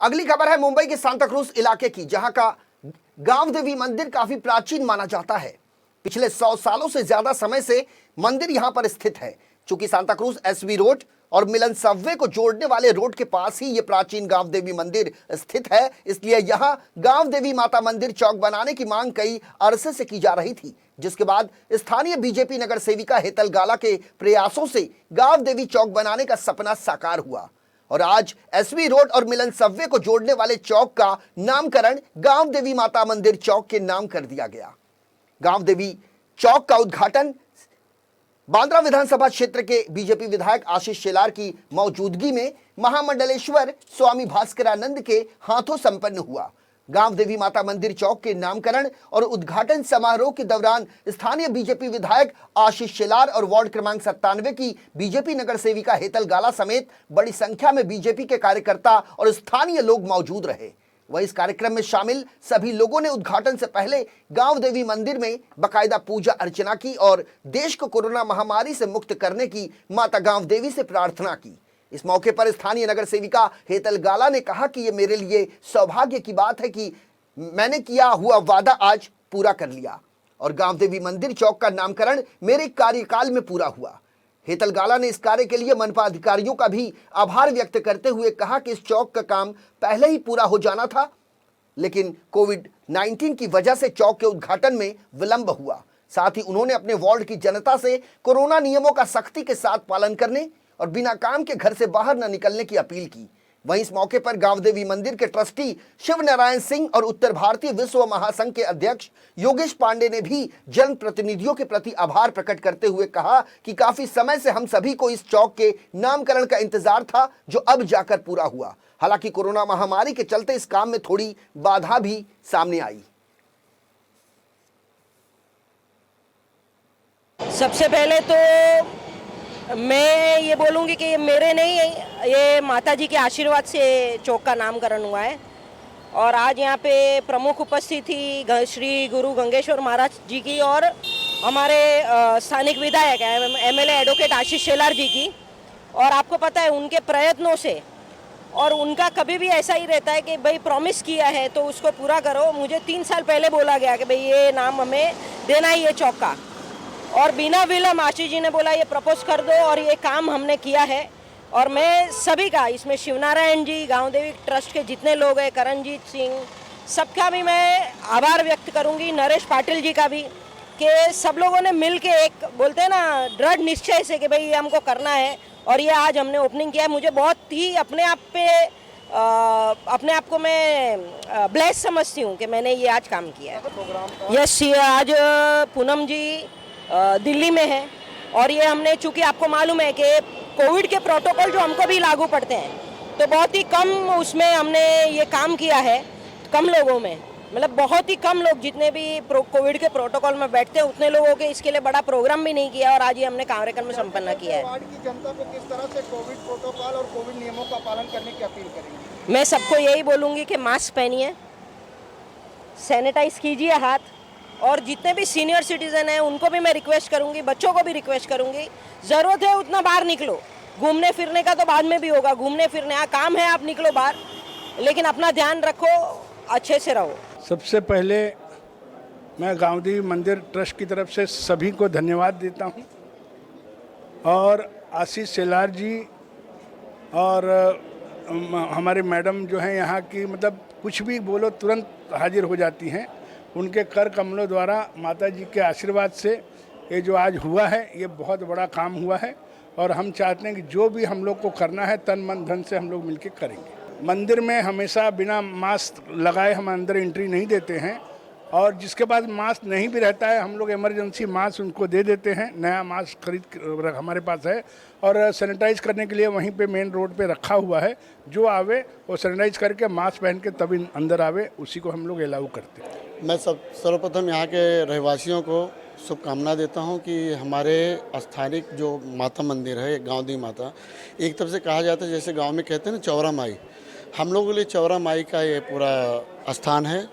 अगली खबर है मुंबई के सांताक्रूज इलाके की, जहां का गांव देवी मंदिर काफी प्राचीन माना जाता है। पिछले 100 सालों से ज्यादा समय से मंदिर यहां पर स्थित है। चूंकि सांताक्रूज एसवी रोड और मिलन सबवे को जोड़ने वाले रोड के पास ही यह प्राचीन गांव देवी मंदिर स्थित है, इसलिए यहां गांव देवी माता मंदिर चौक बनाने की मांग कई अरसे से की जा रही थी, जिसके बाद स्थानीय बीजेपी नगर सेविका हेतल गाला के प्रयासों से गांव देवी चौक बनाने का सपना साकार हुआ और आज एसवी रोड और मिलन सबवे को जोड़ने वाले चौक का नामकरण गांव देवी माता मंदिर चौक के नाम कर दिया गया। गांव देवी चौक का उद्घाटन बांद्रा विधानसभा क्षेत्र के बीजेपी विधायक आशीष शेलार की मौजूदगी में महामंडलेश्वर स्वामी भास्करानंद के हाथों संपन्न हुआ। गांव देवी माता मंदिर चौक के नामकरण और उद्घाटन समारोह के दौरान स्थानीय बीजेपी विधायक आशीष शेलार और वार्ड क्रमांक 97 की बीजेपी नगर सेविका हेतल गाला समेत बड़ी संख्या में बीजेपी के कार्यकर्ता और स्थानीय लोग मौजूद रहे। वहीं इस कार्यक्रम में शामिल सभी लोगों ने उद्घाटन से पहले गांव देवी मंदिर में बाकायदा पूजा अर्चना की और देश को कोरोना महामारी से मुक्त करने की माता गांव देवी से प्रार्थना की। इस मौके पर स्थानीय नगर सेविका हेतल गाला ने कहा कि ये मेरे लिए सौभाग्य की बात है कि मैंने किया हुआ वादा आज पूरा कर लिया और गांव देवी मंदिर चौक का नामकरण मेरे कार्यकाल में पूरा हुआ। हेतल गाला ने इस कार्य के लिए मनपा अधिकारियों का भी आभार व्यक्त करते हुए कहा कि इस चौक का काम पहले ही पूरा हो जाना था, लेकिन कोविड-19 की वजह से चौक के उद्घाटन में विलंब हुआ। साथ ही उन्होंने अपने वार्ड की जनता से कोरोना नियमों का सख्ती के साथ पालन करने और बिना काम के घर से बाहर न निकलने की अपील की। वहीं इस मौके पर गांव देवी मंदिर के ट्रस्टी शिव नारायण सिंह और उत्तर भारतीय विश्व महासंघ के अध्यक्ष योगेश पांडे ने भी जनप्रतिनिधियों के प्रति आभार प्रकट करते हुए कहा कि काफी समय से हम सभी को इस चौक के नामकरण का इंतजार था, जो अब जाकर पूरा हुआ। हालांकि कोरोना महामारी के चलते इस काम में थोड़ी बाधा भी सामने आई। सबसे पहले तो मैं ये बोलूँगी कि ये मेरे नहीं, ये माता जी के आशीर्वाद से चौक का नामकरण हुआ है। और आज यहाँ पे प्रमुख उपस्थिति श्री गुरु गंगेश्वर महाराज जी की और हमारे स्थानिक विधायक एमएलए एडवोकेट आशीष शेलार जी की। और आपको पता है उनके प्रयत्नों से, और उनका कभी भी ऐसा ही रहता है कि भाई प्रॉमिस किया है तो उसको पूरा करो। मुझे 3 साल पहले बोला गया कि भाई ये नाम हमें देना ही है चौक का, और बिना विलम्ब आशीष जी ने बोला ये प्रपोज कर दो, और ये काम हमने किया है। और मैं सभी का, इसमें शिवनारायण जी, गांव देवी ट्रस्ट के जितने लोग हैं, करणजीत सिंह, सबका भी मैं आभार व्यक्त करूंगी, नरेश पाटिल जी का भी, कि सब लोगों ने मिल के एक बोलते हैं ना दृढ़ निश्चय से कि भाई ये हमको करना है। और ये आज हमने ओपनिंग किया है। मुझे बहुत ही अपने आप को मैं ब्लेस समझती हूँ कि मैंने ये आज काम किया है। यस, आज पूनम जी दिल्ली में है, और ये हमने, चूंकि आपको मालूम है कि कोविड के प्रोटोकॉल जो हमको भी लागू पड़ते हैं, तो बहुत ही कम उसमें हमने ये काम किया है, कम लोगों में, मतलब बहुत ही कम लोग जितने भी कोविड के प्रोटोकॉल में बैठते हैं उतने लोगों के, इसके लिए बड़ा प्रोग्राम भी नहीं किया और आज ये हमने कार्यक्रम में संपन्न किया है। वार्ड की जनता को किस तरह से कोविड प्रोटोकॉल और कोविड नियमों का पालन करने की अपील करेंगे? मैं सबको यही बोलूँगी कि मास्क पहनिए, सैनिटाइज कीजिए हाथ, और जितने भी सीनियर सिटीजन हैं उनको भी मैं रिक्वेस्ट करूंगी, बच्चों को भी रिक्वेस्ट करूंगी, ज़रूरत है उतना बाहर निकलो। घूमने फिरने का तो बाद में भी होगा, घूमने फिरने काम है, आप निकलो बाहर, लेकिन अपना ध्यान रखो, अच्छे से रहो। सबसे पहले मैं गांव देवी मंदिर ट्रस्ट की तरफ से सभी को धन्यवाद देता हूं, और आशीष शेलार जी और हमारे मैडम जो हैं यहाँ की, मतलब कुछ भी बोलो तुरंत हाजिर हो जाती हैं। उनके कर कमलों द्वारा माता जी के आशीर्वाद से ये जो आज हुआ है, ये बहुत बड़ा काम हुआ है। और हम चाहते हैं कि जो भी हम लोग को करना है तन मन धन से हम लोग मिलकर करेंगे। मंदिर में हमेशा बिना मास्क लगाए हम अंदर एंट्री नहीं देते हैं, और जिसके पास मास्क नहीं भी रहता है हम लोग इमरजेंसी मास्क उनको दे देते हैं। नया मास्क खरीद हमारे पास है, और सैनिटाइज करने के लिए वहीं पे मेन रोड पे रखा हुआ है। जो आवे वो सैनिटाइज करके मास्क पहन के तभी अंदर आवे, उसी को हम लोग अलाउ करते हैं। मैं सर्वप्रथम यहाँ के रहवासियों को शुभकामना देता हूँ कि हमारे स्थानिक जो माता मंदिर है, गांव देवी माता, एक तरफ से कहा जाता है जैसे गांव में कहते हैं ना चौरा माई, हम लोगों के लिए चौरा माई का ये पूरा स्थान है।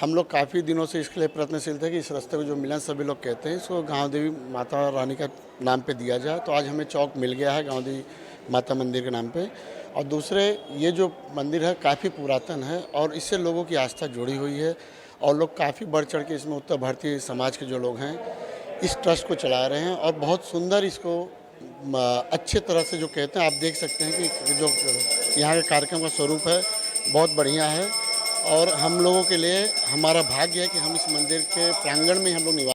हम लोग काफ़ी दिनों से इसके लिए प्रयत्नशील थे कि इस रास्ते को जो मिलन सभी लोग कहते हैं इसको गांव देवी माता रानी का नाम पे दिया जाए। तो आज हमें चौक मिल गया है गांव देवी माता मंदिर के नाम पे। और दूसरे ये जो मंदिर है काफ़ी पुरातन है और इससे लोगों की आस्था जुड़ी हुई है और लोग काफ़ी बढ़ चढ़ के इसमें उत्तर भारतीय समाज के जो लोग हैं इस ट्रस्ट को चला रहे हैं और बहुत सुंदर इसको अच्छे तरह से जो कहते हैं आप देख सकते हैं कि जो यहाँ के कार्यक्रम का स्वरूप है बहुत बढ़िया है। और हम लोगों के लिए हमारा भाग्य है कि हम इस मंदिर के प्रांगण में हम लोग निवास